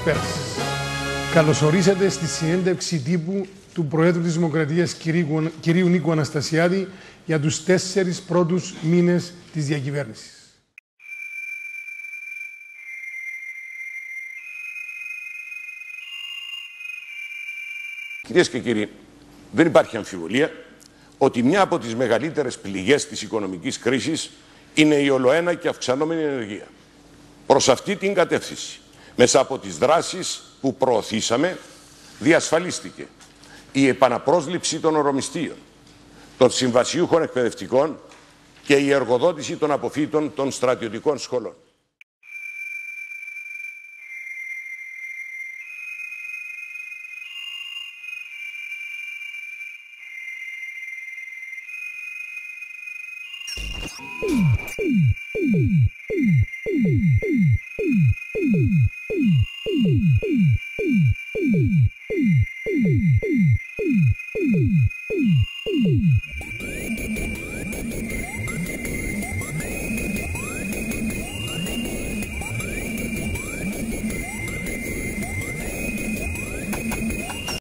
Καλησπέρα σας. Καλωσορίσατε στη συνέντευξη τύπου του Προέδρου της Δημοκρατίας κυρίου Νίκου Αναστασιάδη για τους 4 πρώτους μήνες της διακυβέρνησης. Κυρίες και κύριοι, δεν υπάρχει αμφιβολία ότι μια από τις μεγαλύτερες πληγές της οικονομικής κρίσης είναι η ολοένα και αυξανόμενη ενεργεία. Προς αυτή την κατεύθυνση, μέσα από τις δράσεις που προωθήσαμε, διασφαλίστηκε η επαναπρόσληψη των ωρομιστίων, των συμβασιούχων εκπαιδευτικών και η εργοδότηση των αποφύτων των στρατιωτικών σχολών.